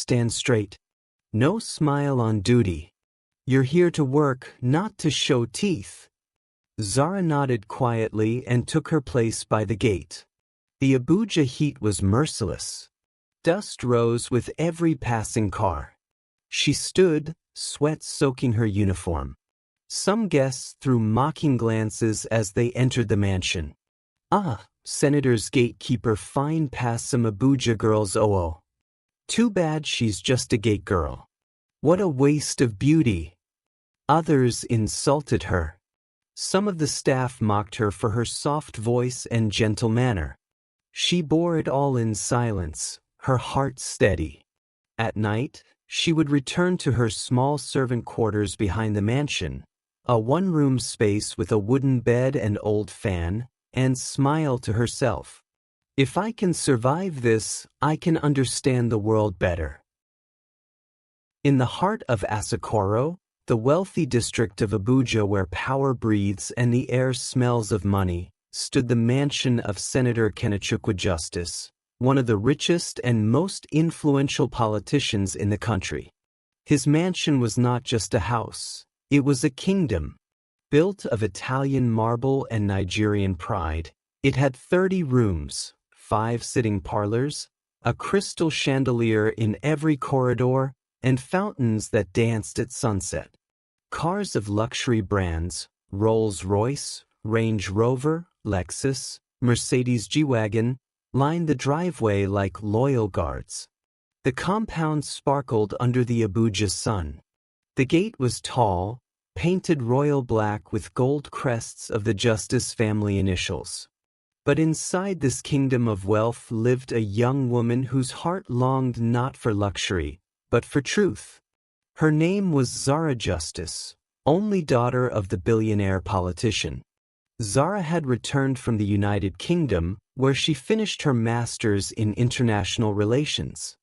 Stand straight. No smile on duty. You're here to work, not to show teeth. Zara nodded quietly and took her place by the gate. The Abuja heat was merciless. Dust rose with every passing car. She stood, sweat soaking her uniform. Some guests threw mocking glances as they entered the mansion. Ah, Senator's Gatekeeper fine past some Abuja girls. Oh. Too bad she's just a gate girl. What a waste of beauty. Others insulted her. Some of the staff mocked her for her soft voice and gentle manner. She bore it all in silence, her heart steady. At night, she would return to her small servant quarters behind the mansion, a one-room space with a wooden bed and old fan, and smile to herself. If I can survive this, I can understand the world better. In the heart of Asokoro, the wealthy district of Abuja where power breathes and the air smells of money, stood the mansion of Senator Kenechukwu Justice, one of the richest and most influential politicians in the country. His mansion was not just a house, it was a kingdom. Built of Italian marble and Nigerian pride, it had 30 rooms, 5 sitting parlors, a crystal chandelier in every corridor, and fountains that danced at sunset. Cars of luxury brands, Rolls-Royce, Range Rover, Lexus, Mercedes G-Wagon, lined the driveway like loyal guards. The compound sparkled under the Abuja sun. The gate was tall, painted royal black with gold crests of the Justice family initials. But inside this kingdom of wealth lived a young woman whose heart longed not for luxury, but for truth. Her name was Zara Justice, only daughter of the billionaire politician. Zara had returned from the United Kingdom, where she finished her master's in international relations.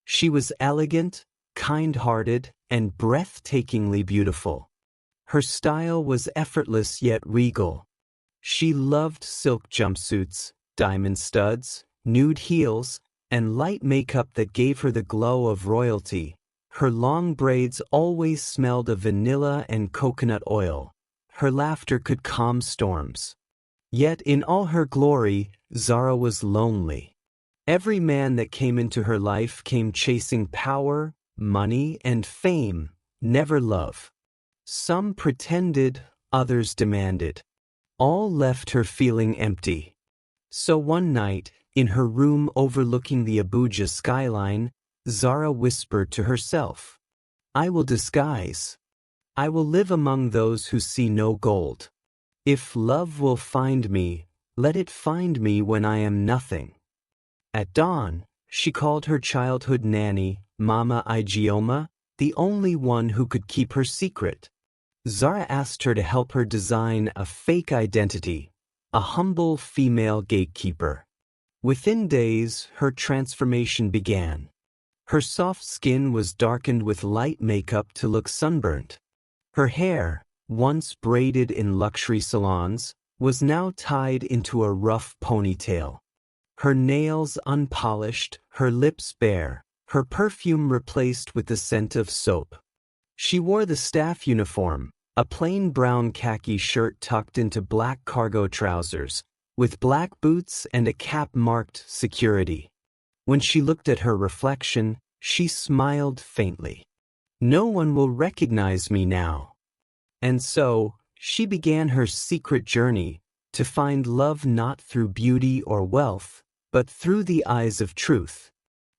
She was elegant, kind-hearted, and breathtakingly beautiful. Her style was effortless yet regal. She loved silk jumpsuits, diamond studs, nude heels, and light makeup that gave her the glow of royalty. Her long braids always smelled of vanilla and coconut oil. Her laughter could calm storms. Yet in all her glory, Zara was lonely. Every man that came into her life came chasing power, money, and fame, never love. Some pretended, others demanded. All left her feeling empty. So one night, in her room overlooking the Abuja skyline, Zara whispered to herself, "I will disguise. I will live among those who see no gold. If love will find me, let it find me when I am nothing." At dawn, she called her childhood nanny, Mama Ijeoma, the only one who could keep her secret. Zara asked her to help her design a fake identity, a humble female gatekeeper. Within days, her transformation began. Her soft skin was darkened with light makeup to look sunburnt. Her hair, once braided in luxury salons, was now tied into a rough ponytail. Her nails unpolished, her lips bare, her perfume replaced with the scent of soap. She wore the staff uniform, a plain brown khaki shirt tucked into black cargo trousers, with black boots and a cap marked security. When she looked at her reflection, she smiled faintly. "No one will recognize me now." And so, she began her secret journey to find love not through beauty or wealth, but through the eyes of truth.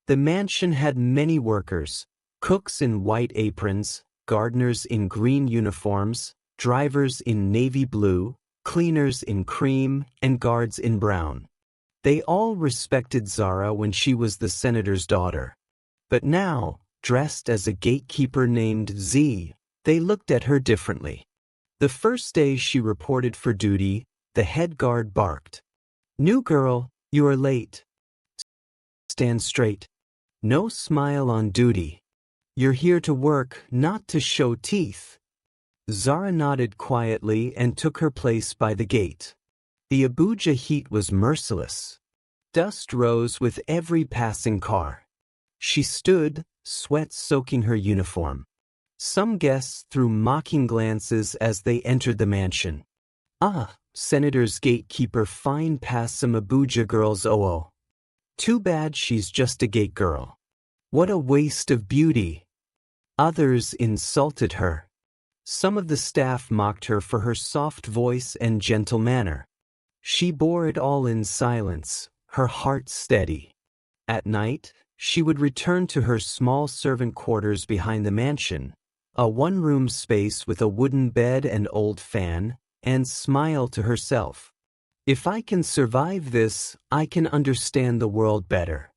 The mansion had many workers, cooks in white aprons, gardeners in green uniforms, drivers in navy blue, cleaners in cream, and guards in brown. They all respected Zara when she was the senator's daughter. But now, dressed as a gatekeeper named Z, they looked at her differently. The first day she reported for duty, the head guard barked, "New girl, you are late. Stand straight. No smile on duty. You're here to work, not to show teeth." Zara nodded quietly and took her place by the gate. The Abuja heat was merciless. Dust rose with every passing car. She stood, sweat soaking her uniform. Some guests threw mocking glances as they entered the mansion. Ah, Senator's gatekeeper fine past some Abuja girls oh. Too bad she's just a gate girl. What a waste of beauty. Others insulted her. Some of the staff mocked her for her soft voice and gentle manner. She bore it all in silence, her heart steady. At night, she would return to her small servant quarters behind the mansion, a one-room space with a wooden bed and old fan, and smile to herself. If I can survive this, I can understand the world better.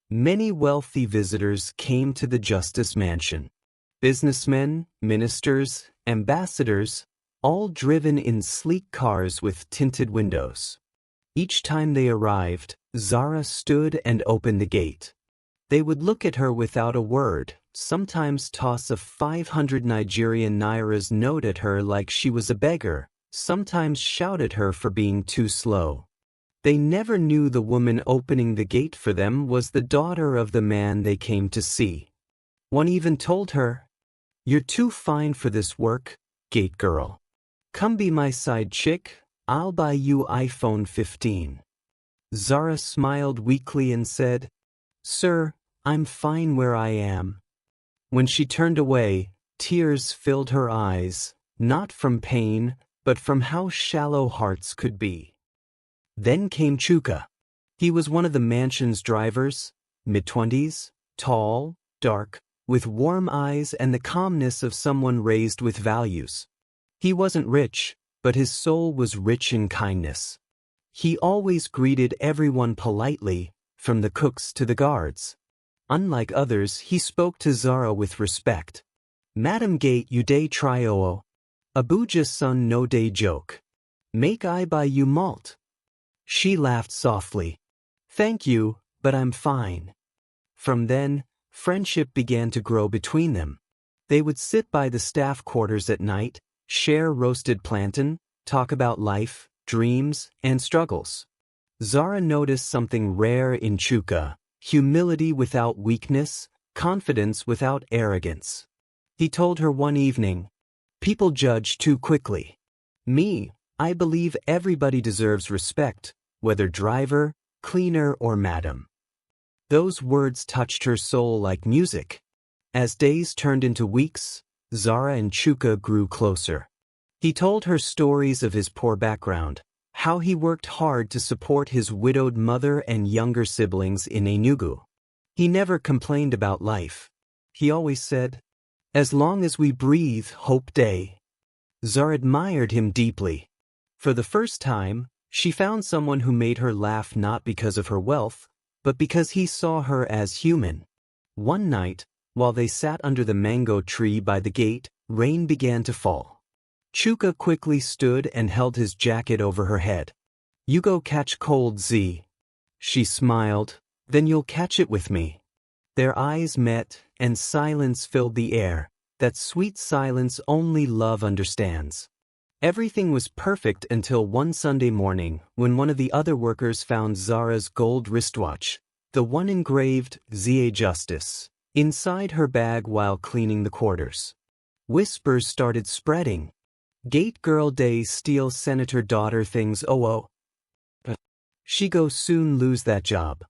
Many wealthy visitors came to the Justice Mansion. Businessmen, ministers, ambassadors, all driven in sleek cars with tinted windows. Each time they arrived, Zara stood and opened the gate. They would look at her without a word, sometimes toss a 500 Nigerian nairas note at her like she was a beggar, sometimes shout at her for being too slow. They never knew the woman opening the gate for them was the daughter of the man they came to see. One even told her, "You're too fine for this work, gate girl. Come be my side chick, I'll buy you iPhone 15. Zara smiled weakly and said, "Sir, I'm fine where I am." When she turned away, tears filled her eyes, not from pain, but from how shallow hearts could be. Then came Chuka. He was one of the mansion's drivers, mid-20s, tall, dark, with warm eyes and the calmness of someone raised with values. He wasn't rich, but his soul was rich in kindness. He always greeted everyone politely, from the cooks to the guards. Unlike others, he spoke to Zara with respect. "Madam Gate, you dey try oo. Abuja son no dey joke. Make I buy you malt?" She laughed softly. "Thank you, but I'm fine." From then, friendship began to grow between them. They would sit by the staff quarters at night, share roasted plantain, talk about life, dreams, and struggles. Zara noticed something rare in Chuka: humility without weakness, confidence without arrogance. He told her one evening, "People judge too quickly. Me, I believe everybody deserves respect, whether driver, cleaner, or madam." Those words touched her soul like music. As days turned into weeks, Zara and Chuka grew closer. He told her stories of his poor background, how he worked hard to support his widowed mother and younger siblings in Enugu. He never complained about life. He always said, "As long as we breathe, hope day." Zara admired him deeply. For the first time, she found someone who made her laugh not because of her wealth, but because he saw her as human. One night, while they sat under the mango tree by the gate, rain began to fall. Chuka quickly stood and held his jacket over her head. "You go catch cold, Z." She smiled, "Then you'll catch it with me." Their eyes met, and silence filled the air, that sweet silence only love understands. Everything was perfect until one Sunday morning when one of the other workers found Zara's gold wristwatch, the one engraved ZA Justice, inside her bag while cleaning the quarters. Whispers started spreading. "Gate girl day steal senator daughter things oh. She go soon lose that job."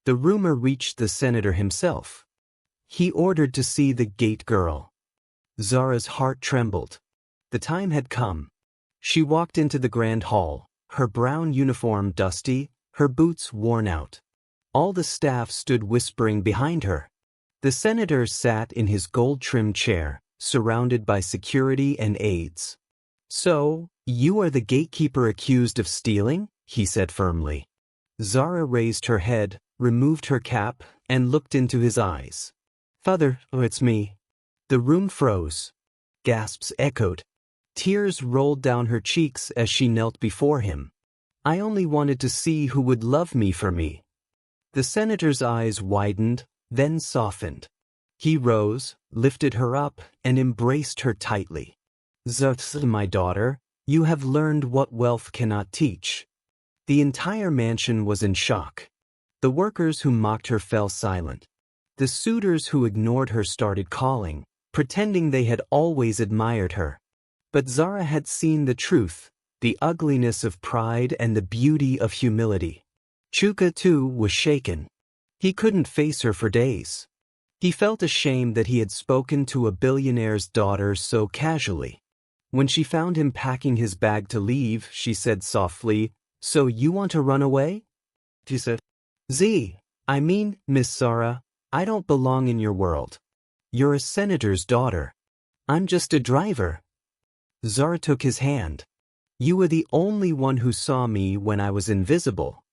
The rumor reached the senator himself. He ordered to see the gate girl. Zara's heart trembled. The time had come. She walked into the grand hall, her brown uniform dusty, her boots worn out. All the staff stood whispering behind her. The senator sat in his gold-trimmed chair, surrounded by security and aides. "So, you are the gatekeeper accused of stealing?" he said firmly. Zara raised her head, removed her cap, and looked into his eyes. "Father, it's me." The room froze. Gasps echoed. Tears rolled down her cheeks as she knelt before him. "I only wanted to see who would love me for me." The senator's eyes widened, then softened. He rose, lifted her up, and embraced her tightly. "Zara, my daughter, you have learned what wealth cannot teach." The entire mansion was in shock. The workers who mocked her fell silent. The suitors who ignored her started calling, pretending they had always admired her. But Zara had seen the truth, the ugliness of pride and the beauty of humility. Chuka, too, was shaken. He couldn't face her for days. He felt ashamed that he had spoken to a billionaire's daughter so casually. When she found him packing his bag to leave, she said softly, "So you want to run away?" She said, I mean, Miss Zara, I don't belong in your world. You're a senator's daughter. I'm just a driver." Zara took his hand. "You were the only one who saw me when I was invisible.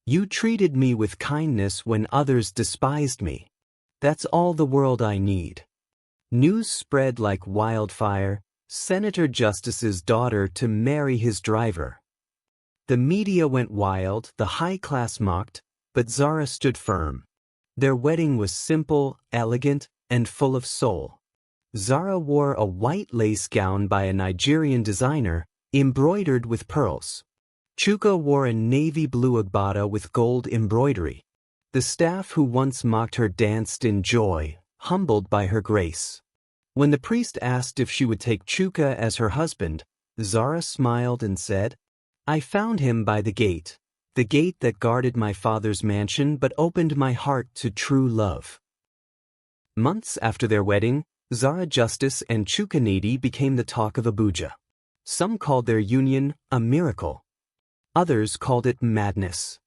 You treated me with kindness when others despised me. That's all the world I need." News spread like wildfire, Senator Justice's daughter to marry his driver. The media went wild, the high class mocked, but Zara stood firm. Their wedding was simple, elegant, and full of soul. Zara wore a white lace gown by a Nigerian designer, embroidered with pearls. Chuka wore a navy blue agbada with gold embroidery. The staff who once mocked her danced in joy, humbled by her grace. When the priest asked if she would take Chuka as her husband, Zara smiled and said, "I found him by the gate that guarded my father's mansion but opened my heart to true love." Months after their wedding, Zara Justice and Chuka Needy became the talk of Abuja. Some called their union a miracle. Others called it madness.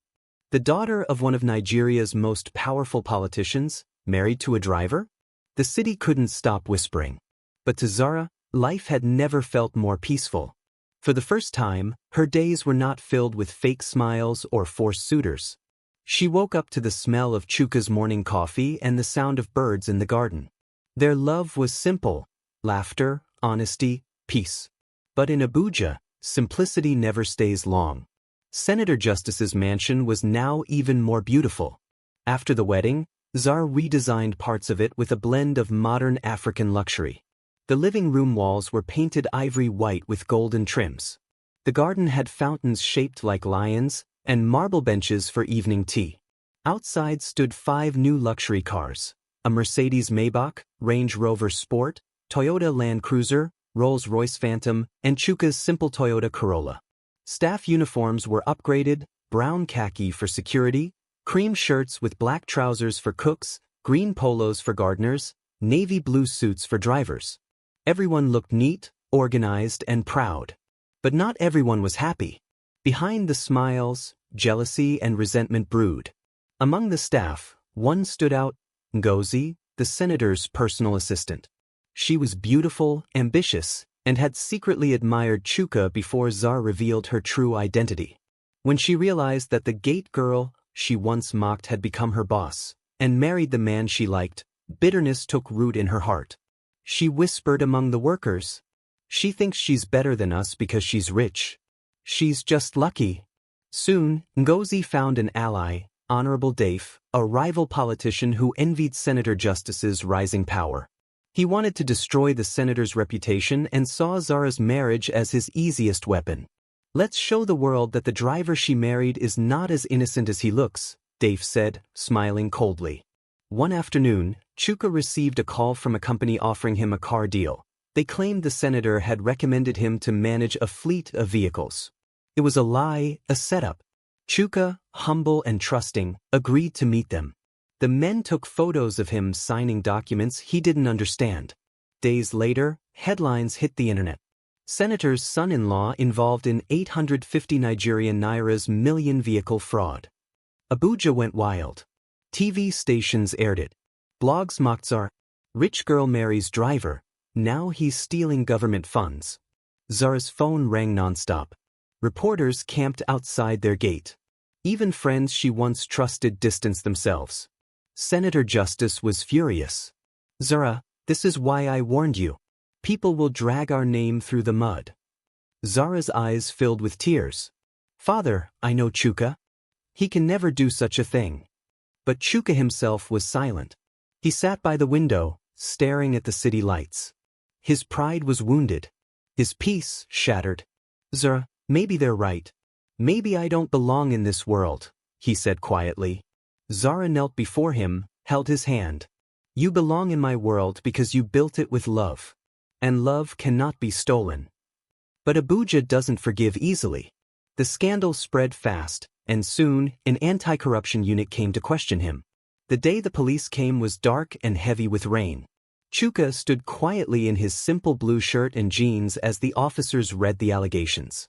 The daughter of one of Nigeria's most powerful politicians, married to a driver? The city couldn't stop whispering. But to Zara, life had never felt more peaceful. For the first time, her days were not filled with fake smiles or forced suitors. She woke up to the smell of Chuka's morning coffee and the sound of birds in the garden. Their love was simple: laughter, honesty, peace. But in Abuja, simplicity never stays long. Senator Justice's mansion was now even more beautiful. After the wedding, Zara redesigned parts of it with a blend of modern African luxury. The living room walls were painted ivory white with golden trims. The garden had fountains shaped like lions, and marble benches for evening tea. Outside stood 5 new luxury cars: a Mercedes Maybach, Range Rover Sport, Toyota Land Cruiser, Rolls-Royce Phantom, and Chuka's simple Toyota Corolla. Staff uniforms were upgraded: brown khaki for security, cream shirts with black trousers for cooks, green polos for gardeners, navy blue suits for drivers. Everyone looked neat, organized, and proud. But not everyone was happy. Behind the smiles, jealousy and resentment brewed. Among the staff, one stood out: Ngozi, the senator's personal assistant. She was beautiful, ambitious, and had secretly admired Chuka before Zara revealed her true identity. When she realized that the gate girl she once mocked had become her boss, and married the man she liked, bitterness took root in her heart. She whispered among the workers, "She thinks she's better than us because she's rich. She's just lucky." Soon, Ngozi found an ally, Honorable Dafe, a rival politician who envied Senator Justice's rising power. He wanted to destroy the senator's reputation and saw Zara's marriage as his easiest weapon. "Let's show the world that the driver she married is not as innocent as he looks," Dafe said, smiling coldly. One afternoon, Chuka received a call from a company offering him a car deal. They claimed the senator had recommended him to manage a fleet of vehicles. It was a lie, a setup. Chuka, humble and trusting, agreed to meet them. The men took photos of him signing documents he didn't understand. Days later, headlines hit the internet. Senator's son-in-law involved in 850 Nigerian Naira's million-vehicle fraud. Abuja went wild. TV stations aired it. Blogs mocked Zara. Rich girl marries driver. Now he's stealing government funds. Zara's phone rang nonstop. Reporters camped outside their gate. Even friends she once trusted distanced themselves. Senator Justice was furious. "Zara, this is why I warned you. People will drag our name through the mud." Zara's eyes filled with tears. "Father, I know Chuka. He can never do such a thing." But Chuka himself was silent. He sat by the window, staring at the city lights. His pride was wounded. His peace shattered. "Zara, maybe they're right. Maybe I don't belong in this world," he said quietly. Zara knelt before him, held his hand. You belong in my world because you built it with love. And love cannot be stolen. But Abuja doesn't forgive easily. The scandal spread fast, and soon, an anti-corruption unit came to question him. The day the police came was dark and heavy with rain. Chuka stood quietly in his simple blue shirt and jeans as the officers read the allegations.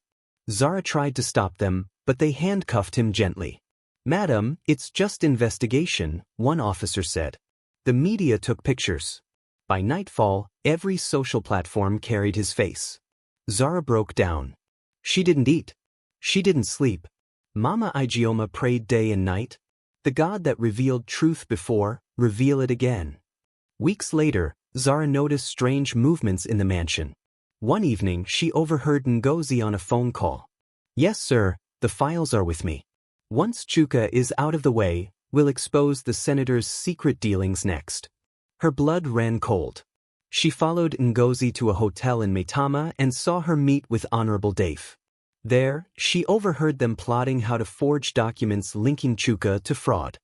Zara tried to stop them, but they handcuffed him gently. Madam, it's just investigation, one officer said. The media took pictures. By nightfall, every social platform carried his face. Zara broke down. She didn't eat. She didn't sleep. Mama Ijeoma prayed day and night. The God that revealed truth before, reveal it again. Weeks later, Zara noticed strange movements in the mansion. One evening she overheard Ngozi on a phone call. Yes sir, the files are with me. Once Chuka is out of the way, we'll expose the senator's secret dealings next. Her blood ran cold. She followed Ngozi to a hotel in Maitama and saw her meet with Honorable Dave. There, she overheard them plotting how to forge documents linking Chuka to fraud.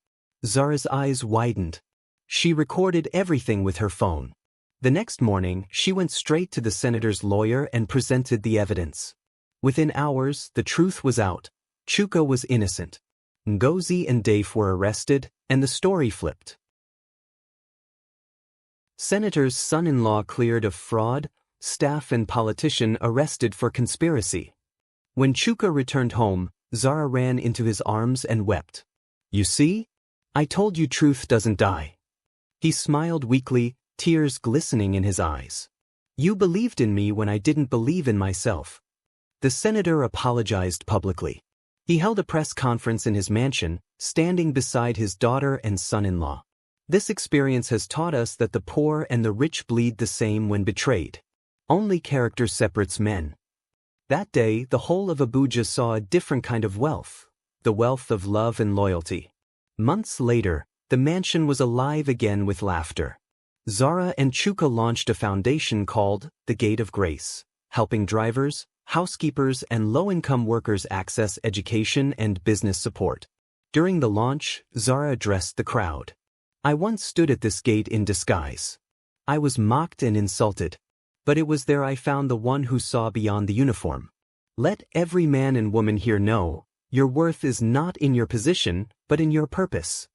Zara's eyes widened. She recorded everything with her phone. The next morning, she went straight to the senator's lawyer and presented the evidence. Within hours, the truth was out. Chuka was innocent. Ngozi and Dave were arrested, and the story flipped. Senator's son-in-law cleared of fraud, staff and politician arrested for conspiracy. When Chuka returned home, Zara ran into his arms and wept. You see? I told you truth doesn't die. He smiled weakly, tears glistening in his eyes. You believed in me when I didn't believe in myself. The senator apologized publicly. He held a press conference in his mansion, standing beside his daughter and son-in-law. This experience has taught us that the poor and the rich bleed the same when betrayed. Only character separates men. That day, the whole of Abuja saw a different kind of wealth, the wealth of love and loyalty. Months later, the mansion was alive again with laughter. Zara and Chuka launched a foundation called the Gate of Grace, helping drivers, housekeepers, and low-income workers access education and business support. During the launch, Zara addressed the crowd. I once stood at this gate in disguise. I was mocked and insulted. But it was there I found the one who saw beyond the uniform. Let every man and woman here know, your worth is not in your position, but in your purpose.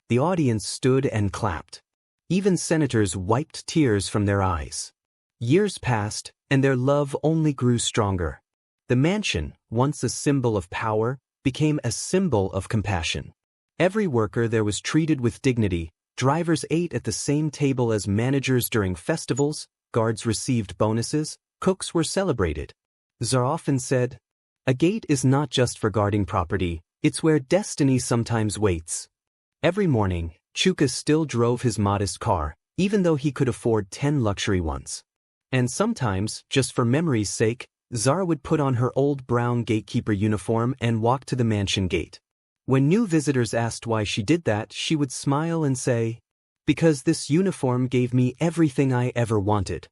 The audience stood and clapped. Even senators wiped tears from their eyes. Years passed, and their love only grew stronger. The mansion, once a symbol of power, became a symbol of compassion. Every worker there was treated with dignity. Drivers ate at the same table as managers during festivals. Guards received bonuses, cooks were celebrated. Zara often said, a gate is not just for guarding property, it's where destiny sometimes waits. Every morning, Chuka still drove his modest car, even though he could afford 10 luxury ones. And sometimes, just for memory's sake, Zara would put on her old brown Gatekeeper uniform and walk to the mansion gate. When new visitors asked why she did that, she would smile and say, because this uniform gave me everything I ever wanted.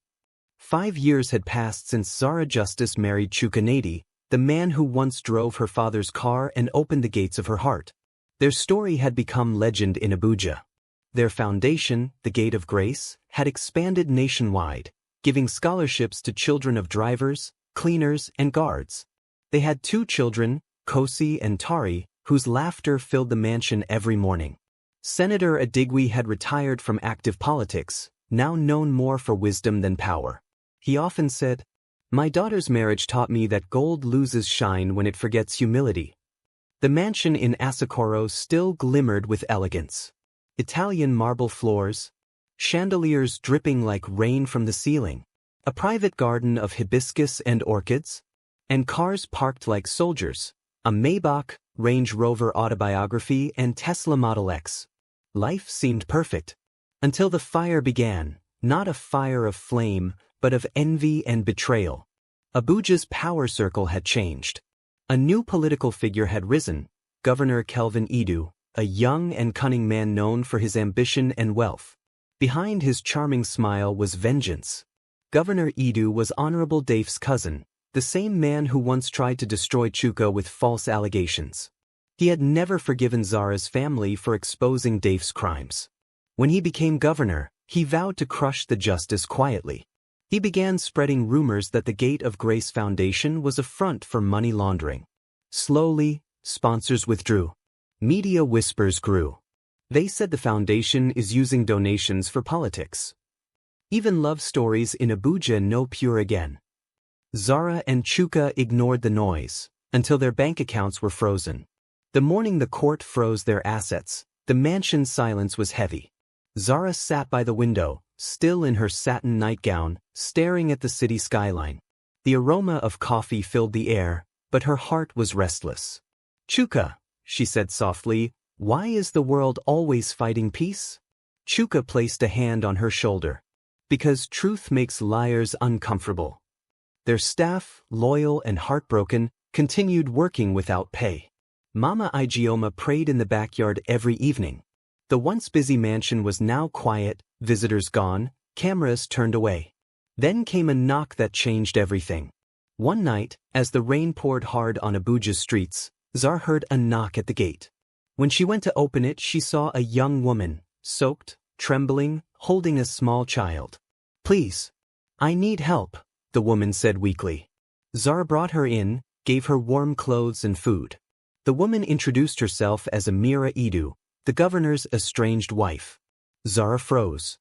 5 years had passed since Zara Justice married Chuka Nadi, the man who once drove her father's car and opened the gates of her heart. Their story had become legend in Abuja. Their foundation, the Gate of Grace, had expanded nationwide, giving scholarships to children of drivers, cleaners, and guards. They had 2 children, Kosi and Tari, whose laughter filled the mansion every morning. Senator Adigwe had retired from active politics, now known more for wisdom than power. He often said, my daughter's marriage taught me that gold loses shine when it forgets humility. The mansion in Asokoro still glimmered with elegance. Italian marble floors, chandeliers dripping like rain from the ceiling, a private garden of hibiscus and orchids, and cars parked like soldiers, a Maybach, Range Rover Autobiography, and Tesla Model X. Life seemed perfect. Until the fire began, not a fire of flame, but of envy and betrayal. Abuja's power circle had changed. A new political figure had risen, Governor Kelvin Idu, a young and cunning man known for his ambition and wealth. Behind his charming smile was vengeance. Governor Idu was Honorable Dave's cousin, the same man who once tried to destroy Chuka with false allegations. He had never forgiven Zara's family for exposing Dave's crimes. When he became governor, he vowed to crush the justice quietly. He began spreading rumors that the Gate of Grace Foundation was a front for money laundering. Slowly, sponsors withdrew. Media whispers grew. They said the foundation is using donations for politics. Even love stories in Abuja no pure again. Zara and Chuka ignored the noise, until their bank accounts were frozen. The morning the court froze their assets, the mansion's silence was heavy. Zara sat by the window, still in her satin nightgown, staring at the city skyline. The aroma of coffee filled the air, but her heart was restless. "Chuka," she said softly, "why is the world always fighting peace?" Chuka placed a hand on her shoulder. "Because truth makes liars uncomfortable." Their staff, loyal and heartbroken, continued working without pay. Mama Ijeoma prayed in the backyard every evening. The once busy mansion was now quiet, visitors gone, cameras turned away. Then came a knock that changed everything. One night, as the rain poured hard on Abuja's streets, Zara heard a knock at the gate. When she went to open it, she saw a young woman, soaked, trembling, holding a small child. "Please, I need help," the woman said weakly. Zara brought her in, gave her warm clothes and food. The woman introduced herself as Amira Edu, the governor's estranged wife. Zara froze.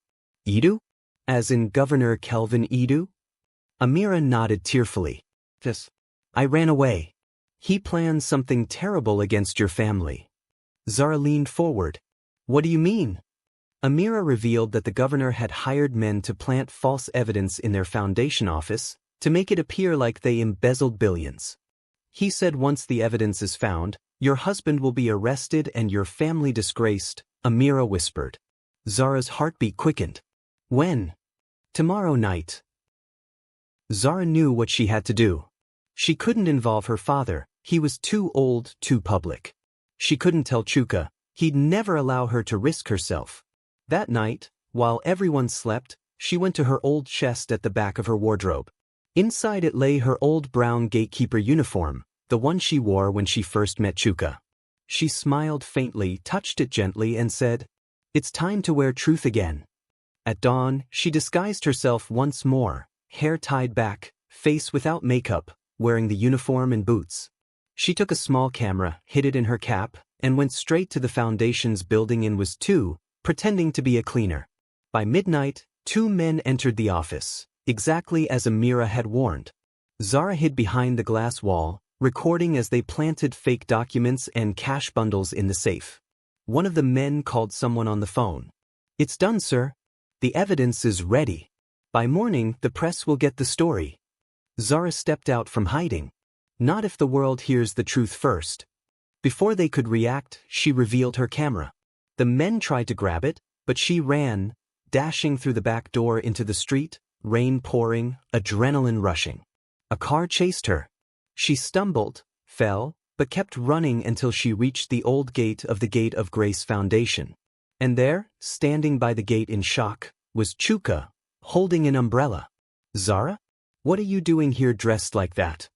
"Edu? As in Governor Kelvin Edu?" Amira nodded tearfully. "Yes. I ran away. He planned something terrible against your family." Zara leaned forward. "What do you mean?" Amira revealed that the governor had hired men to plant false evidence in their foundation office, to make it appear like they embezzled billions. He said once the evidence is found, your husband will be arrested and your family disgraced, Amira whispered. Zara's heartbeat quickened. "When?" "Tomorrow night." Zara knew what she had to do. She couldn't involve her father, he was too old, too public. She couldn't tell Chuka, he'd never allow her to risk herself. That night, while everyone slept, she went to her old chest at the back of her wardrobe. Inside it lay her old brown Gatekeeper uniform, the one she wore when she first met Chuka. She smiled faintly, touched it gently, and said, "It's time to wear truth again." At dawn, she disguised herself once more, hair tied back, face without makeup, wearing the uniform and boots. She took a small camera, hid it in her cap, and went straight to the foundation's building in Was 2, pretending to be a cleaner. By midnight, 2 men entered the office, exactly as Amira had warned. Zara hid behind the glass wall, recording as they planted fake documents and cash bundles in the safe. One of the men called someone on the phone. "It's done, sir. The evidence is ready. By morning, the press will get the story." Zara stepped out from hiding. Not if the world hears the truth first. Before they could react, she revealed her camera. The men tried to grab it, but she ran, dashing through the back door into the street, rain pouring, adrenaline rushing. A car chased her. She stumbled, fell, but kept running until she reached the old gate of the Gate of Grace Foundation. And there, standing by the gate in shock, was Chuka, holding an umbrella. "Zara? What are you doing here dressed like that?"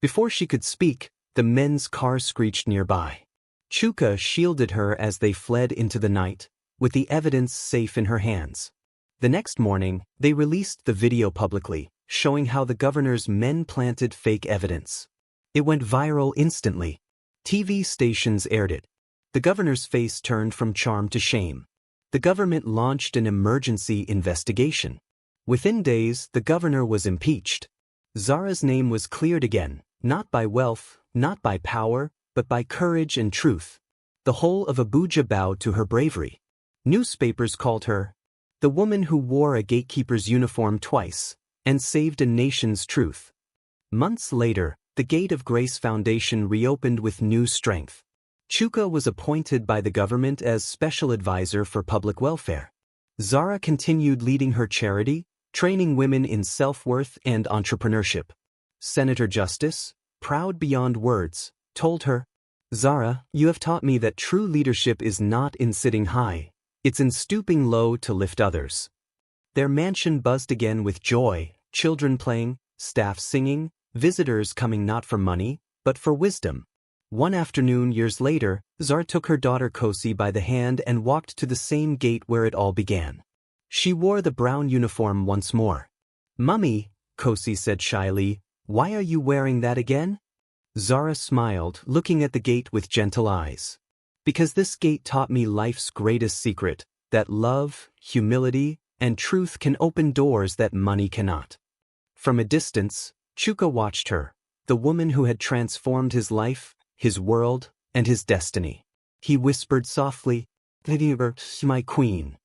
Before she could speak, the men's car screeched nearby. Chuka shielded her as they fled into the night, with the evidence safe in her hands. The next morning, they released the video publicly, showing how the governor's men planted fake evidence. It went viral instantly. TV stations aired it. The governor's face turned from charm to shame. The government launched an emergency investigation. Within days, the governor was impeached. Zara's name was cleared again, not by wealth, not by power, but by courage and truth. The whole of Abuja bowed to her bravery. Newspapers called her the woman who wore a gatekeeper's uniform twice and saved a nation's truth. Months later, the Gate of Grace Foundation reopened with new strength. Chuka was appointed by the government as special advisor for public welfare. Zara continued leading her charity, training women in self-worth and entrepreneurship. Senator Justice, proud beyond words, told her, "Zara, you have taught me that true leadership is not in sitting high, it's in stooping low to lift others." Their mansion buzzed again with joy, children playing, staff singing, visitors coming not for money, but for wisdom. One afternoon years later, Zara took her daughter Kosi by the hand and walked to the same gate where it all began. She wore the brown uniform once more. "Mummy," Kosi said shyly, "why are you wearing that again?" Zara smiled, looking at the gate with gentle eyes. "Because this gate taught me life's greatest secret, that love, humility, and truth can open doors that money cannot." From a distance, Chuka watched her, the woman who had transformed his life, his world, and his destiny. He whispered softly, "My queen."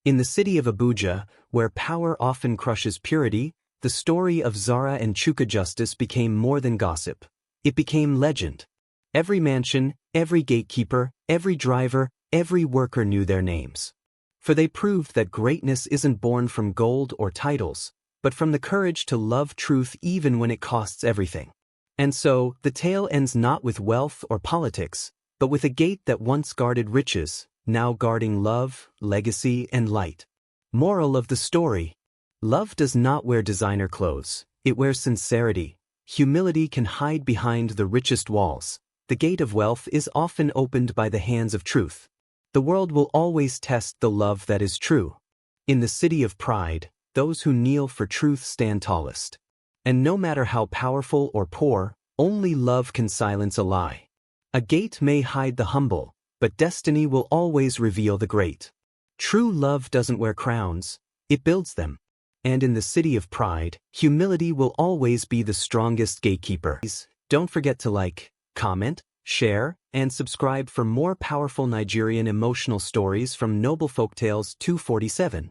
In the city of Abuja, where power often crushes purity, the story of Zara and Chuka justice became more than gossip. It became legend. Every mansion, every gatekeeper, every driver, every worker knew their names. For they proved that greatness isn't born from gold or titles, but from the courage to love truth even when it costs everything. And so, the tale ends not with wealth or politics, but with a gate that once guarded riches, now guarding love, legacy, and light. Moral of the story: love does not wear designer clothes, it wears sincerity. Humility can hide behind the richest walls. The gate of wealth is often opened by the hands of truth. The world will always test the love that is true. In the city of pride, those who kneel for truth stand tallest. And no matter how powerful or poor, only love can silence a lie. A gate may hide the humble, but destiny will always reveal the great. True love doesn't wear crowns, it builds them. And in the city of pride, humility will always be the strongest gatekeeper. Don't forget to like, comment, share, and subscribe for more powerful Nigerian emotional stories from Noble Folktales 247.